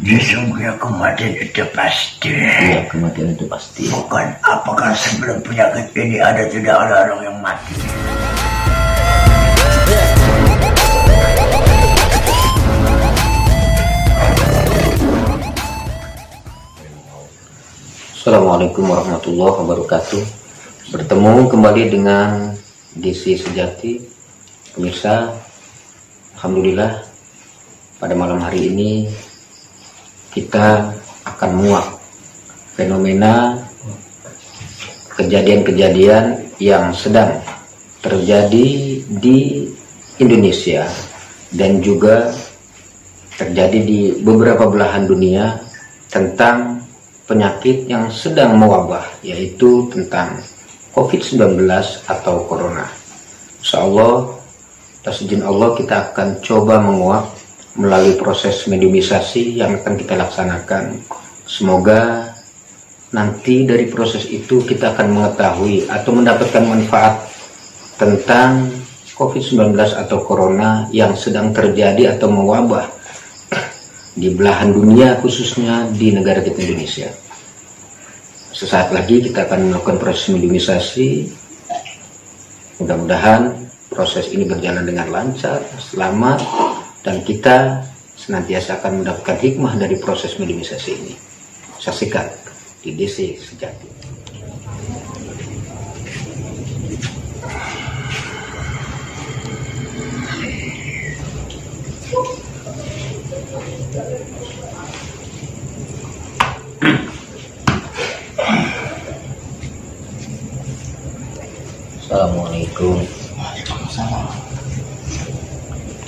Sesungguhnya kematian itu pasti. Iya, kematian itu pasti. Bukan apakah sebelum penyakit ini ada tidak ada orang yang mati. Assalamualaikum warahmatullahi wabarakatuh. Bertemu kembali dengan DC Sejati. Pemirsa, alhamdulillah pada malam hari ini kita akan muak fenomena kejadian-kejadian yang sedang terjadi di Indonesia dan juga terjadi di beberapa belahan dunia tentang penyakit yang sedang mewabah, yaitu tentang COVID-19 atau Corona. Insyaallah, atas izin Allah kita akan coba menguak melalui proses mediumisasi yang akan kita laksanakan. Semoga nanti dari proses itu kita akan mengetahui atau mendapatkan manfaat tentang COVID-19 atau Corona yang sedang terjadi atau mewabah di belahan dunia, khususnya di negara kita Indonesia. Sesaat lagi kita akan melakukan proses mediumisasi. Mudah-mudahan proses ini berjalan dengan lancar, selamat, dan kita senantiasa akan mendapatkan hikmah dari proses mediumisasi ini. Saksikan di DC Sejati. Assalamualaikum. Waalaikumsalam.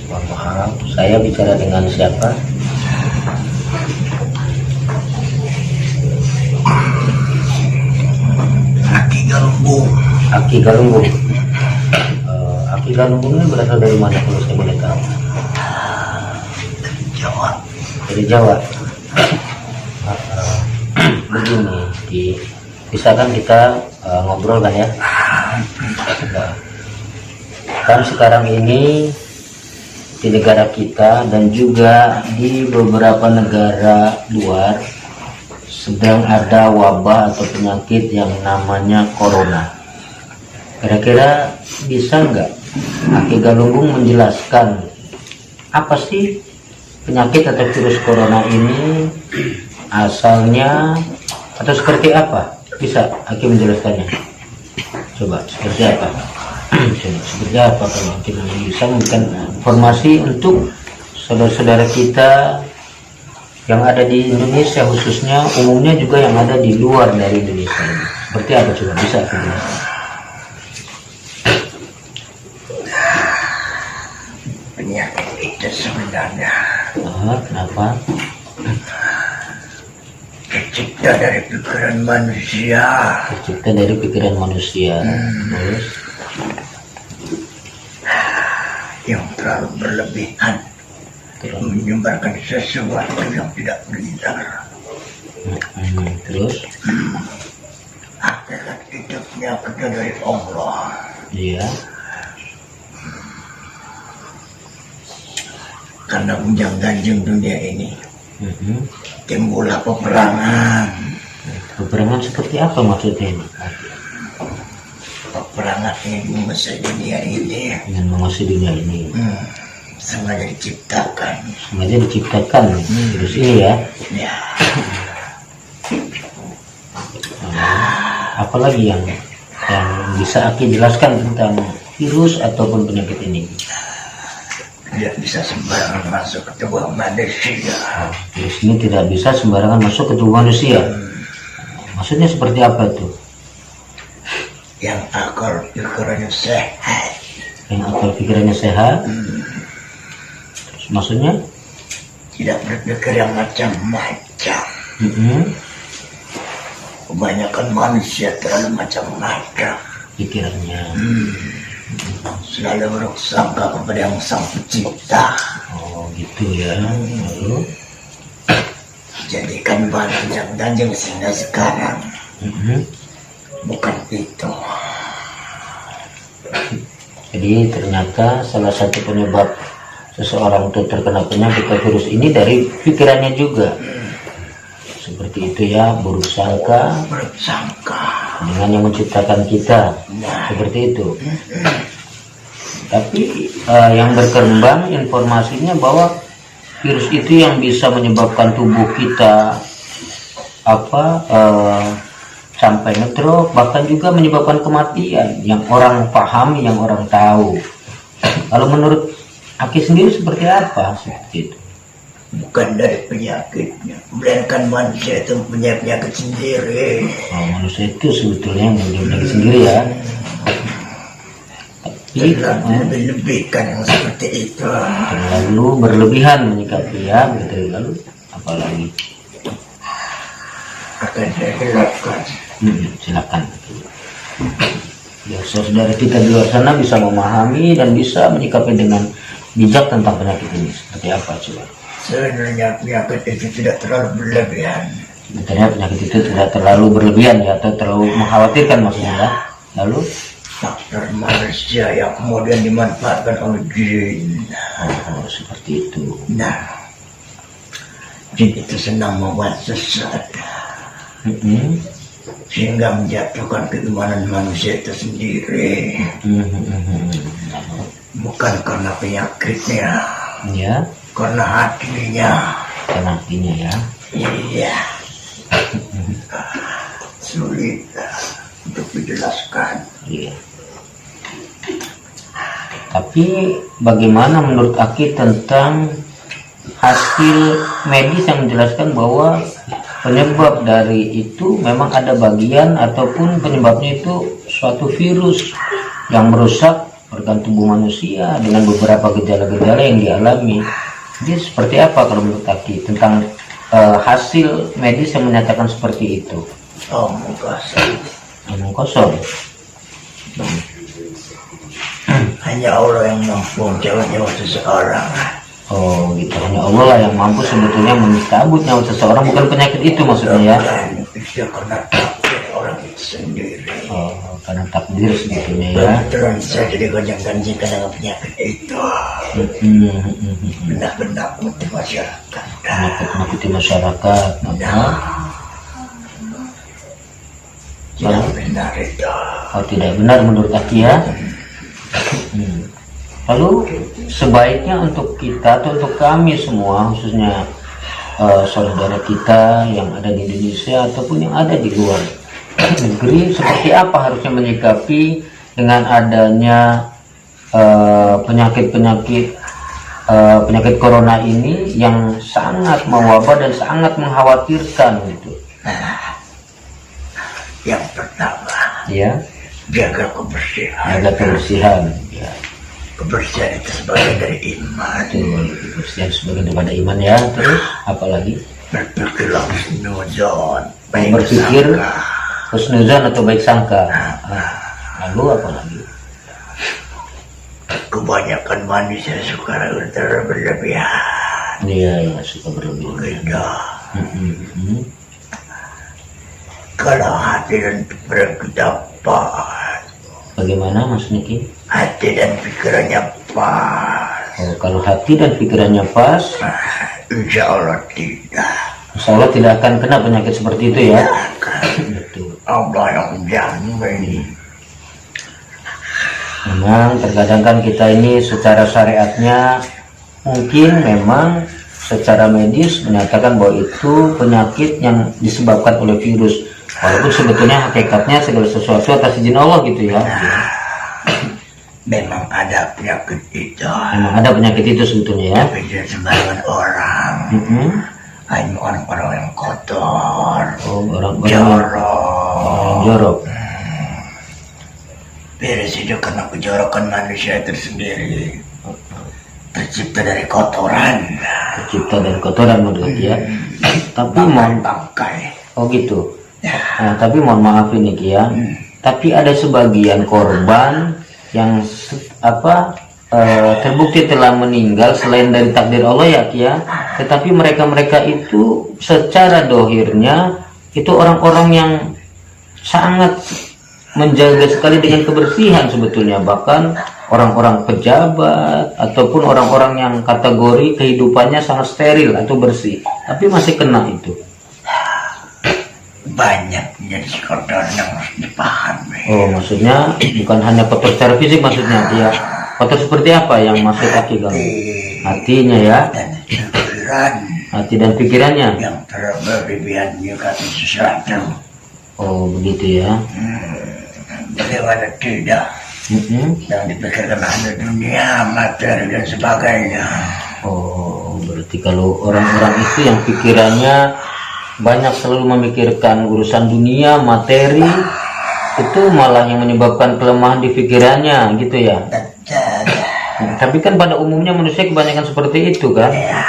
Mohon maaf, saya bicara dengan siapa? Aki Galunggung. Aki Galunggung. Aki Galunggung ini berasal dari mana kalau saya boleh tahu? Jawa. Dari Jawa. Begini, bisa kan kita ngobrol kan ya? Nah, kan sekarang ini di negara kita dan juga di beberapa negara luar sedang ada wabah atau penyakit yang namanya Corona. Kira-kira bisa nggak Aki Galunggung menjelaskan apa sih penyakit atau virus Corona ini, asalnya atau seperti apa? Bisa Aki menjelaskannya? Coba seperti apa? Seperti apa kalau kita bisa memberikan informasi untuk saudara-saudara kita yang ada di Indonesia, khususnya umumnya juga yang ada di luar dari Indonesia. Seperti apa coba bisa Aki? Penyakit itu sebenarnya Kenapa? tercipta dari pikiran manusia. Tercipta dari pikiran manusia. Terus Yang terlalu berlebihan menyebarkan sesuatu yang tidak benar. terus Hakikat hidupnya kita dari Allah. iya, Karena gunjang-ganjing dunia ini timbullah peperangan. peperangan seperti apa maksudnya ini? Peperangan ini menguasai dunia ini. Dengan menguasai dunia ini Sengaja diciptakan. sengaja diciptakan virus ini ya. Ya, Apalagi yang bisa Aki jelaskan tentang virus ataupun penyakit ini? tidak bisa sembarangan masuk ke tubuh manusia. Virus ini tidak bisa sembarangan masuk ke tubuh manusia. Maksudnya seperti apa itu? Yang akal pikirannya sehat. Yang akal pikirannya sehat? Terus maksudnya? Tidak berpikir yang macam-macam. Kebanyakan manusia terlalu macam-macam. Pikirannya. Selalu bersangka kepada yang sang pencipta. Oh gitu ya. Lalu Jadikan bahan ganjeng sehingga sekarang bukan itu. jadi ternyata salah satu penyebab seseorang itu terkena penyakit atau virus ini dari pikirannya juga. Seperti itu ya, buruk sangka dengan yang menciptakan kita. Seperti itu. Tapi yang berkembang informasinya bahwa virus itu yang bisa menyebabkan tubuh kita sampai ngedrop, bahkan juga menyebabkan kematian yang orang pahami, yang orang tahu. Kalau menurut Aki sendiri seperti apa seperti itu? Bukan dari penyakitnya, melainkan manusia itu punya penyakit sendiri. Manusia itu sebetulnya yang punya penyakit sendiri ya. Tapi lebih-lebihkan yang seperti itu. Terlalu berlebihan menyikapi ya, begitu. Lalu apalagi? Akan saya jelaskan. Silakan. Biar saudara kita di luar sana bisa memahami dan bisa menyikapi dengan bijak tentang penyakit ini. Seperti apa coba? Sebenarnya penyakit itu tidak terlalu berlebihan. Sebenarnya penyakit itu tidak terlalu berlebihan ya, atau terlalu mengkhawatirkan maksudnya ya. Lalu faktor manusia yang kemudian dimanfaatkan oleh jin. Seperti itu. Nah, jin itu senang membuat sesat. Sehingga menjatuhkan keimanan manusia itu sendiri. Bukan karena penyakitnya ya, karena hatinya. Karena hatinya ya. Iya. Sulit untuk dijelaskan. Iya. Tapi bagaimana menurut Aki tentang hasil medis yang menjelaskan bahwa penyebab dari itu memang ada bagian ataupun penyebabnya itu suatu virus yang merusak organ tubuh manusia dengan beberapa gejala-gejala yang dialami. Jadi seperti apa kalau menurut Aki tentang hasil medis yang menyatakan seperti itu? Omong kosong. Omong kosong. Hanya Allah yang mampu menjawab nyawa seseorang. Oh gitu, hanya Allah lah yang mampu sebetulnya mencabut nyawa seseorang, bukan penyakit itu maksudnya ya? Itu karena takdir orang itu sendiri. Oh, karena takdir sebetulnya ya. Terus saja digonjang-ganjingkan dengan penyakit itu. Benar-benar nakuti masyarakat. Nakuti masyarakat. Tidak benar itu. Oh, tidak benar menurut Aki ya? Lalu sebaiknya untuk kita atau untuk kami semua, khususnya saudara kita yang ada di Indonesia ataupun yang ada di luar negeri, seperti apa harusnya menyikapi dengan adanya penyakit corona ini yang sangat mewabah dan sangat mengkhawatirkan gitu. Yang pertama, ya, jaga kebersihan. Jaga kebersihan. Ya. Kebersihan itu sebagian dari iman. Kebersihan sebagian daripada iman ya. Terus apalagi? Berpikirlah husnuzon. Berpikir husnuzon atau baik sangka. Lalu apa lagi? Kebanyakan manusia suka berlebihan. Iya, ya, suka berlebihan. Kalau hati dan pikiran kita pas. Bagaimana maksudnya Ki? Hati dan pikirannya pas. Oh, kalau hati dan pikirannya pas, insya Allah tidak. Insya Allah tidak akan kena penyakit seperti itu ya. Betul. Allah yang jamin. Memang terkadang kan kita ini secara syariatnya mungkin memang secara medis menyatakan bahwa itu penyakit yang disebabkan oleh virus. Walaupun sebetulnya hakikatnya segala sesuatu atas izin Allah gitu ya. Memang ada penyakit itu. Memang ada penyakit itu sebetulnya ya. Tapi tidak sembarangan orang. Hanya orang-orang yang kotor. Oh, orang-orang jorok. Jorok. Virus itu karena kejorokan manusia itu sendiri. Tercipta dari kotoran. Tercipta dari kotoran menurut ya. Tapi mohon bangkai. Oh gitu. Nah, tapi mohon maaf ini Ki ya. Tapi ada sebagian korban yang terbukti telah meninggal selain dari takdir Allah ya Ki ya. Tetapi mereka itu secara dohirnya itu orang-orang yang sangat menjaga sekali dengan kebersihan sebetulnya, bahkan orang-orang pejabat ataupun orang-orang yang kategori kehidupannya sangat steril atau bersih, tapi masih kena itu. Banyak jadi kotor yang harus dipahami. Oh, maksudnya bukan hanya kotor secara fisik maksudnya, ya. Kotor seperti apa yang maksud Aki Gang? Hatinya ya, Dan pikiran hati dan pikirannya. yang telah berlebihan menyukai sesuatu. Oh, begitu ya. Bagaimana tidak yang dipikirkan hanya dunia, materi dan sebagainya. Oh, berarti kalau orang-orang itu yang pikirannya banyak selalu memikirkan urusan dunia, materi, itu malah yang menyebabkan kelemahan di pikirannya, gitu ya. Betul. Tapi kan pada umumnya manusia kebanyakan seperti itu kan. Ya,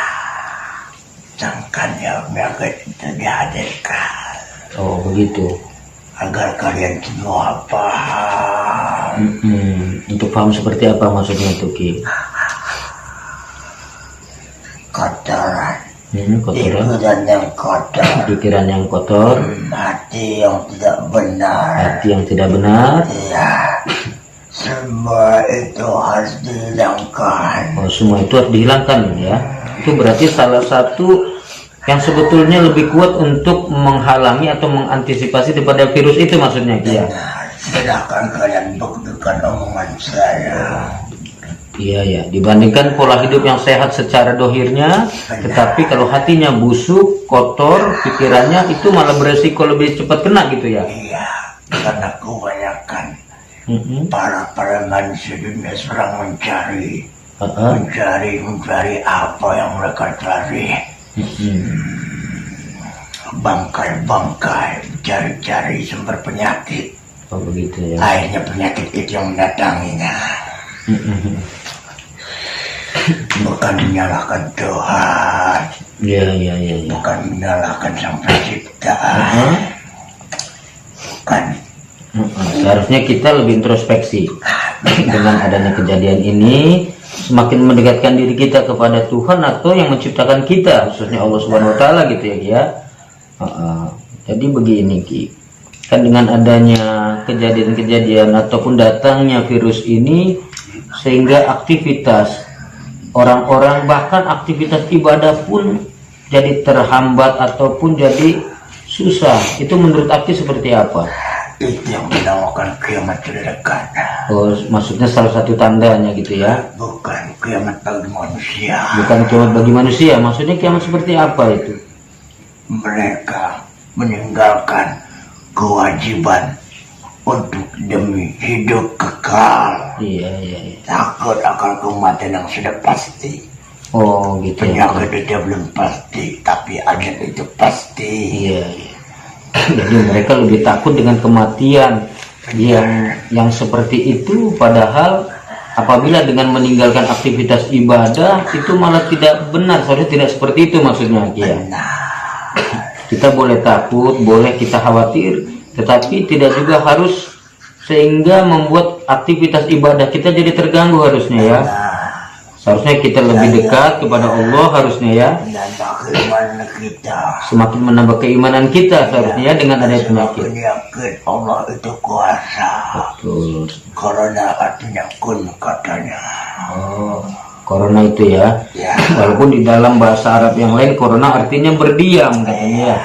sangkanya penyakit itu dihadirkan Oh, begitu. agar kalian semua paham. Untuk paham seperti apa maksudnya tuh Ki? Kotoran, Kotoran, pikiran yang kotor, pikiran yang kotor, hati yang tidak benar. hati yang tidak benar. Ya, semua itu harus dihilangkan. Oh, semua itu harus dihilangkan ya. Itu berarti salah satu yang sebetulnya lebih kuat untuk menghalangi atau mengantisipasi daripada virus itu maksudnya Ki ya. Benar, silahkan kalian buktikan omongan saya. Iya ya, dibandingkan pola hidup yang sehat secara dohirnya, tetapi kalau hatinya busuk, kotor, pikirannya itu malah beresiko lebih cepat kena gitu ya. Iya, karena kebanyakan para manusia dunia sedang mencari apa yang mereka cari. Bangkai-bangkai, cari-cari sumber penyakit. Oh begitu ya. Akhirnya penyakit itu yang mendatanginya. Bukan menyalahkan Tuhan, Iya. bukan menyalahkan Sang Pencipta. Bukan. Seharusnya kita lebih introspeksi. Dengan adanya kejadian ini, semakin mendekatkan diri kita kepada Tuhan atau yang menciptakan kita, khususnya Allah Subhanahu Wa Taala gitu ya Ki ya. Jadi begini Ki, kan dengan adanya kejadian-kejadian ataupun datangnya virus ini, sehingga aktivitas orang-orang bahkan aktivitas ibadah pun jadi terhambat ataupun jadi susah. Itu menurut Aki seperti apa? Itu yang dinamakan kiamat terdekat. Oh, maksudnya salah satu tandanya gitu ya? Bukan kiamat bagi manusia. Bukan kiamat bagi manusia, maksudnya kiamat seperti apa itu? Mereka meninggalkan kewajiban untuk demi hidup kekal. Iya. Takut akan kematian yang sudah pasti. Oh gitu ya. Penyakit itu belum pasti, tapi ajal itu pasti. Iya. Jadi mereka lebih takut dengan kematian yang seperti itu, padahal apabila dengan meninggalkan aktivitas ibadah itu malah tidak benar. Seharusnya tidak seperti itu maksudnya ya. Kita boleh takut, boleh kita khawatir, tetapi tidak juga harus sehingga membuat aktivitas ibadah kita jadi terganggu harusnya ya. Seharusnya kita lebih dekat kepada Allah harusnya ya. Dan bagaimana kita Semakin menambah keimanan kita seharusnya ya dengan adanya penyakit. penyakit Allah itu kuasa. Betul. Corona artinya kun katanya. Oh, corona itu ya. Ya. Walaupun di dalam bahasa Arab yang lain corona artinya berdiam katanya ya.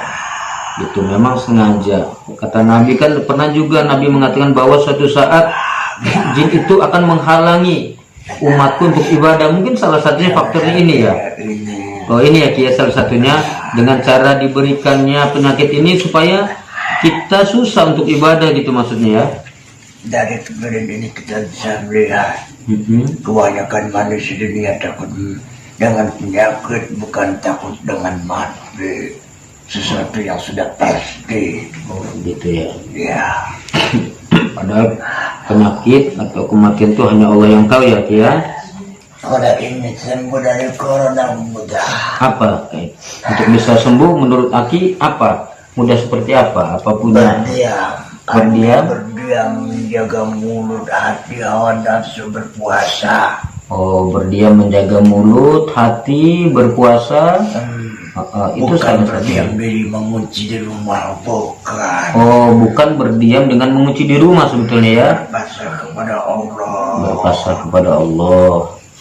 Itu memang sengaja. Kata Nabi kan pernah juga Nabi mengatakan bahwa suatu saat jin itu akan menghalangi umatku untuk ibadah. Mungkin salah satunya faktornya ini ya. Oh ini ya Kia, salah satunya dengan cara diberikannya penyakit ini supaya kita susah untuk ibadah gitu maksudnya ya. Dari kejadian ini kita bisa melihat kebanyakan manusia dunia takut dengan penyakit, bukan takut dengan mati. Sesuatu yang sudah pasti. Oh gitu ya. Ya. Padahal penyakit atau kematian itu hanya Allah yang tahu ya Kia. Kalau ini sembuh dari corona mudah. Apa untuk bisa sembuh menurut Aki apa? Mudah seperti apa? Apa punya? Berdiam. Berdiam, menjaga mulut, hati, hawa nafsu, berpuasa. Oh berdiam, menjaga mulut, hati, berpuasa. Itu Bukan salah berdiam satu. diri mengunci di rumah, bukan. Oh, bukan berdiam dengan mengunci di rumah sebetulnya ya. Berpasrah kepada Allah. Berpasrah kepada Allah.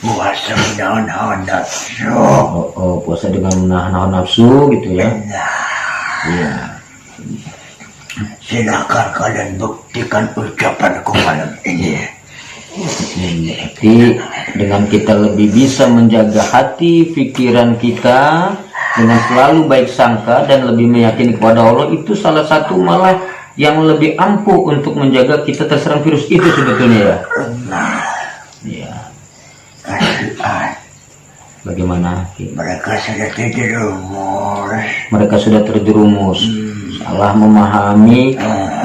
Puasa menahan nafsu. Puasa dengan menahan nafsu gitu ya. Iya. Silakan kalian buktikan ucapanku malam ini. Jadi dengan kita lebih bisa menjaga hati, pikiran kita dengan selalu baik sangka dan lebih meyakini kepada Allah, itu salah satu malah yang lebih ampuh untuk menjaga kita terserang virus itu sebetulnya ya. Ya. Bagaimana? Mereka sudah terjerumus. Mereka sudah terjerumus. Salah memahami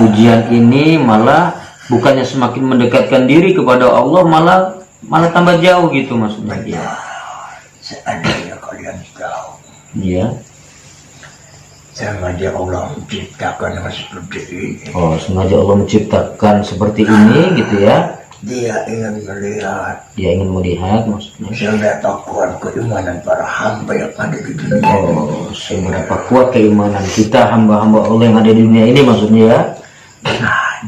ujian ini malah bukannya semakin mendekatkan diri kepada Allah, malah tambah jauh gitu maksudnya. Ya. Seandainya kalian tahu. Iya. Sengaja Allah menciptakan seperti ini. Oh, sengaja Allah menciptakan seperti ini gitu ya. Dia ingin melihat. Dia ingin melihat maksudnya. Seberapa kuat keimanan para hamba yang ada di dunia. Oh, seberapa kuat keimanan kita hamba-hamba Allah yang ada di dunia ini maksudnya ya.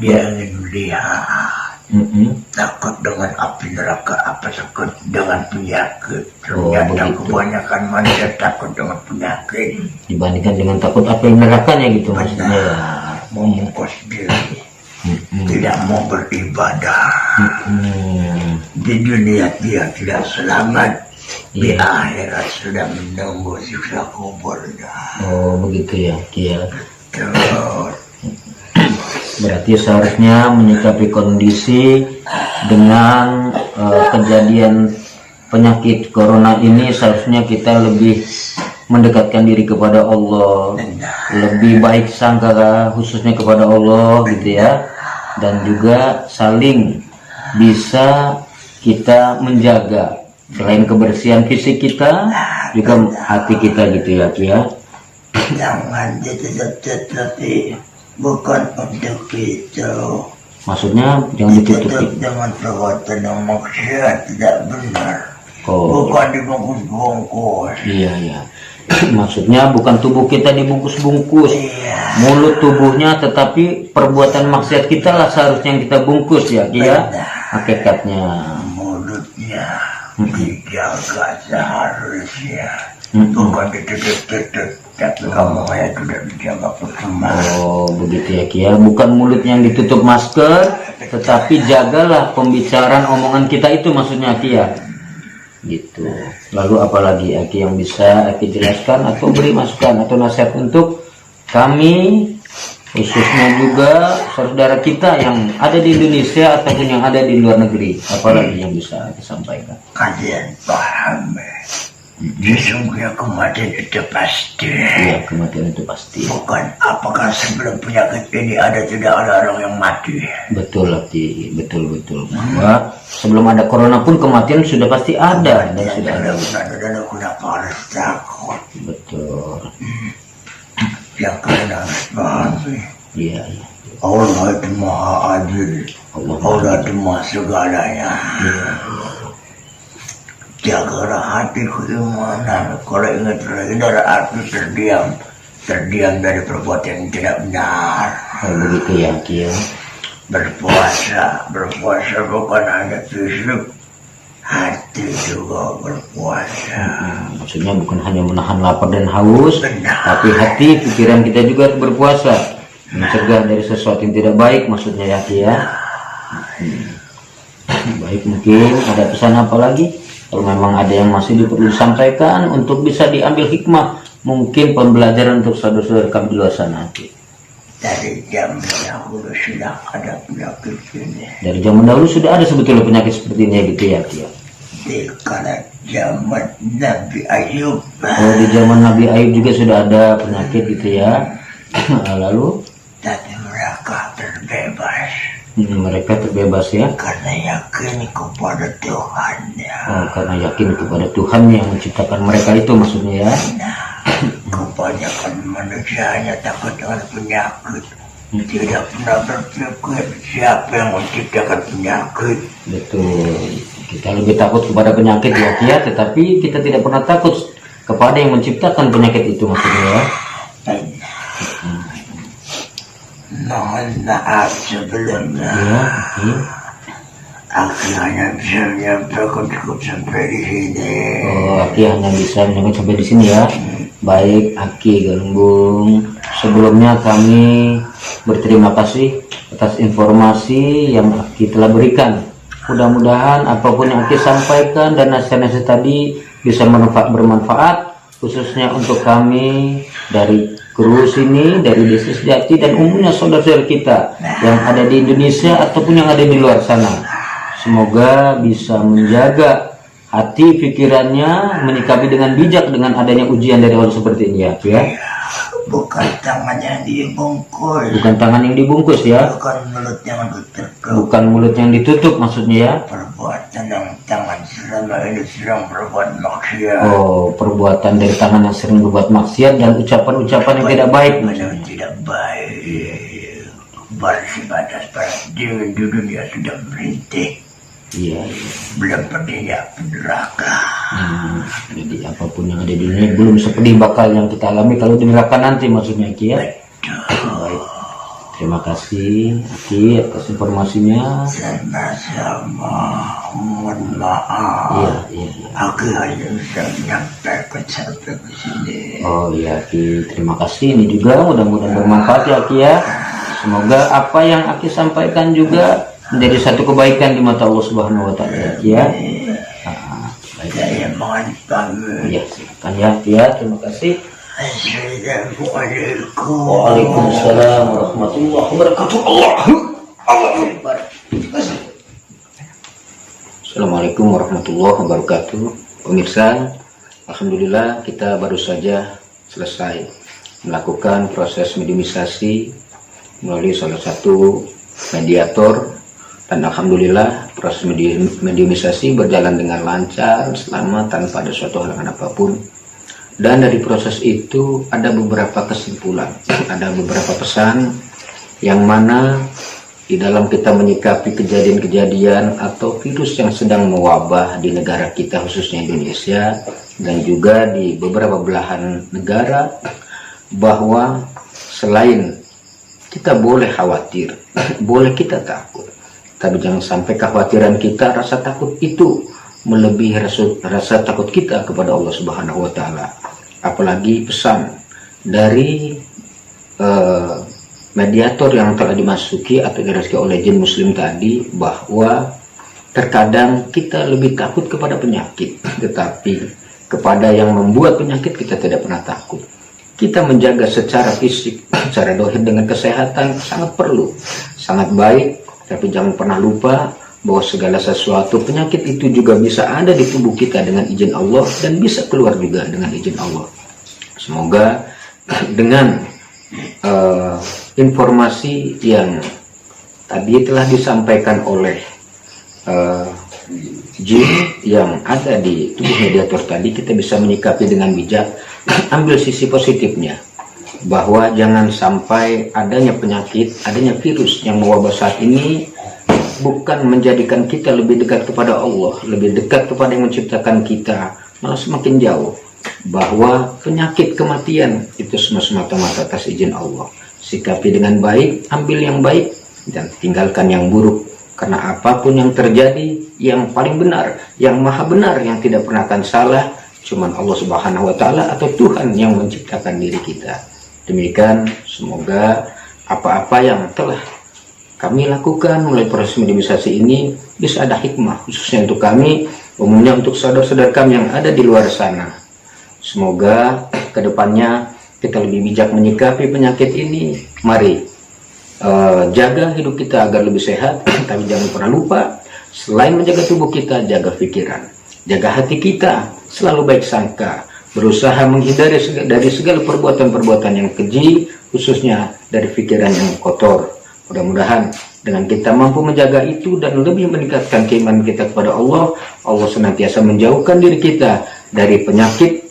Dia ingin melihat. Takut dengan api neraka, apa takut dengan penyakit. Ternyata kebanyakan manusia takut dengan penyakit dibandingkan dengan takut api nerakanya gitu maksudnya. Membungkus diri, tidak mau beribadah. Di dunia dia tidak selamat, di akhirat sudah menunggu siksa kuburnya. Oh begitu ya, Kia. Terus berarti seharusnya menyikapi kondisi dengan kejadian penyakit corona ini, seharusnya kita lebih mendekatkan diri kepada Allah, lebih baik sangka khususnya kepada Allah gitu ya, dan juga saling bisa kita menjaga selain kebersihan fisik kita juga hati kita gitu ya, ya. Jangan ditutup-tutupi, bukan untuk itu. Maksudnya jangan ditutupi dengan perbuatan yang maksiat, tidak benar. Bukan dibungkus-bungkus. Iya, iya. Maksudnya bukan tubuh kita dibungkus-bungkus, mulut tubuhnya, tetapi perbuatan maksiat kita lah seharusnya yang kita bungkus ya, Kia. Hakikatnya mulutnya dijaga seharusnya, bukan ditutup-tutup. Tapi kamu kayak tidak dijaga percuma. Oh begitu ya, Kia. Bukan mulut yang ditutup masker, tetapi jagalah pembicaraan omongan kita itu maksudnya, Kia. Gitu. Lalu apalagi Aki yang bisa Aki jelaskan atau beri masukan atau nasihat untuk kami, khususnya juga saudara kita yang ada di Indonesia ataupun yang ada di luar negeri, apalagi yang bisa disampaikan? Kalian paham, sesungguhnya kematian itu pasti. Iya, kematian itu pasti. Bukan apakah sebelum penyakit ini ada tidak ada orang yang mati. Betul Aki, betul bahwa sebelum ada corona pun kematian sudah pasti ada dan sudah ada. Dan kenapa harus takut? Betul. Yang kalian harus pahami. Iya. Allah itu maha adil. Allah itu maha segalanya. Jagalah hati keimanan. Kalau ingat dari hati terdiam dari perbuatan yang tidak benar. Oh, begitu ya, Kia. Berpuasa bukan hanya fisik, hati juga berpuasa. Maksudnya bukan hanya menahan lapar dan haus, tapi hati, pikiran kita juga berpuasa, mencegah dari sesuatu yang tidak baik, maksudnya ya, Kia. Baik, mungkin ada pesan apa lagi? Kalau memang ada yang masih perlu disampaikan untuk bisa diambil hikmah, mungkin pembelajaran untuk saudara-saudara kami di luar sana. Dari zaman dahulu sudah ada penyakit ini. Dari zaman dahulu sudah ada sebetulnya penyakit seperti ini gitu ya, Kia. Di kala zaman Nabi Ayub. Oh, di zaman Nabi Ayub juga sudah ada penyakit gitu ya. Lalu? Tapi mereka terbebas. Mereka terbebas ya. Karena yakin kepada Tuhannya. Oh, karena yakin kepada Tuhan yang menciptakan mereka itu maksudnya ya. Kebanyakan manusia hanya takut dengan penyakit. Tidak pernah berpikir siapa yang menciptakan penyakit. Betul. Kita lebih takut kepada penyakit ya, Kia, tetapi kita tidak pernah takut kepada yang menciptakan penyakit itu maksudnya ya. Mohon maaf sebelumnya. Ya, oke. Aku hanya bisa menyampaikan cukup sampai di sini. Oh, Aki hanya bisa menyampaikan sampai di sini ya. Baik, Aki Galunggung. Sebelumnya kami berterima kasih atas informasi yang Aki telah berikan. Mudah-mudahan apapun yang Aki sampaikan dan nasihat-nasihat tadi bisa bermanfaat, khususnya untuk kami dari kru sini, dari Desa Sejati dan umumnya saudara-saudara kita yang ada di Indonesia ataupun yang ada di luar sana. Semoga bisa menjaga hati pikirannya, menyikapi dengan bijak dengan adanya ujian dari Allah seperti ini ya. Bukan tangan yang dibungkus. Bukan tangan yang dibungkus ya. Bukan mulut yang ditutup. Bukan mulut yang ditutup maksudnya ya. Perbuatan yang tangan selama ini sedang berbuat maksiat. Oh, perbuatan dari tangan yang sering berbuat maksiat dan ucapan-ucapan yang tidak baik. Yang tidak baik. Baris batas para dingin di dunia sudah berhenti. Iya. Belum pedihnya neraka. Jadi apapun yang ada di dunia belum sepedih bakal yang kita alami kalau di neraka nanti maksudnya Ki ya. Baik. Terima kasih Ki atas informasinya. Sama-sama. Mohon maaf. Iya. Aku hanya bisa menyampaikan sampai ke sini. Oh iya Ki, terima kasih. Ini juga mudah-mudahan bermanfaat ya Ki ya. Semoga apa yang Aki sampaikan juga menjadi satu kebaikan di mata Allah Subhanahu wa taala ya. Saya mohon pamit. Ya, silakan ya. Terima kasih. Assalamualaikum. Waalaikumsalam warahmatullahi wabarakatuh. Allahu Akbar. Assalamualaikum warahmatullahi wabarakatuh. Pemirsa, alhamdulillah kita baru saja selesai melakukan proses mediumisasi melalui salah satu mediator, dan alhamdulillah proses mediumisasi berjalan dengan lancar, selamat, tanpa ada suatu halangan apapun. Dan dari proses itu ada beberapa kesimpulan, ada beberapa pesan yang mana di dalam kita menyikapi kejadian-kejadian atau virus yang sedang mewabah di negara kita khususnya Indonesia dan juga di beberapa belahan negara, bahwa selain kita boleh khawatir, boleh kita takut, tapi jangan sampai kekhawatiran kita, rasa takut itu melebihi rasa takut kita kepada Allah Subhanahu wa taala. Apalagi pesan dari mediator yang telah dimasuki atau dirasuki oleh jin muslim tadi, bahwa terkadang kita lebih takut kepada penyakit, tetapi kepada yang membuat penyakit kita tidak pernah takut. Kita menjaga secara fisik, secara dohir dengan kesehatan sangat perlu, sangat baik, tapi jangan pernah lupa bahwa segala sesuatu penyakit itu juga bisa ada di tubuh kita dengan izin Allah dan bisa keluar juga dengan izin Allah. Semoga dengan informasi yang tadi telah disampaikan oleh jin yang ada di tubuh mediator tadi, kita bisa menyikapi dengan bijak, ambil sisi positifnya, bahwa jangan sampai adanya penyakit, adanya virus yang mewabah saat ini bukan menjadikan kita lebih dekat kepada Allah, lebih dekat kepada yang menciptakan kita, malah semakin jauh. Bahwa penyakit kematian itu semata-mata atas izin Allah. Sikapi dengan baik, ambil yang baik dan tinggalkan yang buruk. Karena apapun yang terjadi, yang paling benar, yang maha benar, yang tidak pernah akan salah, cuman Allah Subhanahu wa taala atau Tuhan yang menciptakan diri kita. Demikian, semoga apa-apa yang telah kami lakukan mulai proses mediumisasi ini bisa ada hikmah, khususnya untuk kami, umumnya untuk saudara-saudara kami yang ada di luar sana. Semoga kedepannya kita lebih bijak menyikapi penyakit ini. Mari jaga hidup kita agar lebih sehat, tapi jangan pernah lupa, selain menjaga tubuh kita, jaga pikiran, jaga hati kita, selalu baik sangka, berusaha menghindari dari segala perbuatan-perbuatan yang keji, khususnya dari pikiran yang kotor. Mudah-mudahan dengan kita mampu menjaga itu dan lebih meningkatkan keimanan kita kepada Allah, Allah senantiasa menjauhkan diri kita dari penyakit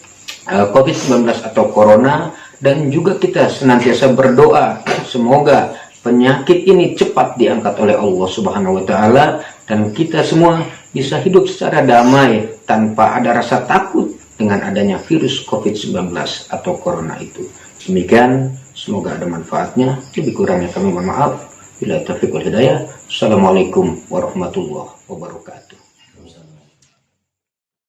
COVID-19 atau Corona, dan juga kita senantiasa berdoa semoga penyakit ini cepat diangkat oleh Allah Subhanahu wa taala dan kita semua bisa hidup secara damai tanpa ada rasa takut dengan adanya virus COVID-19 atau corona itu. Demikian, semoga ada manfaatnya. Lebih kurangnya kami mohon maaf. Bila taufiq wal hidayah. Assalamualaikum warahmatullahi wabarakatuh.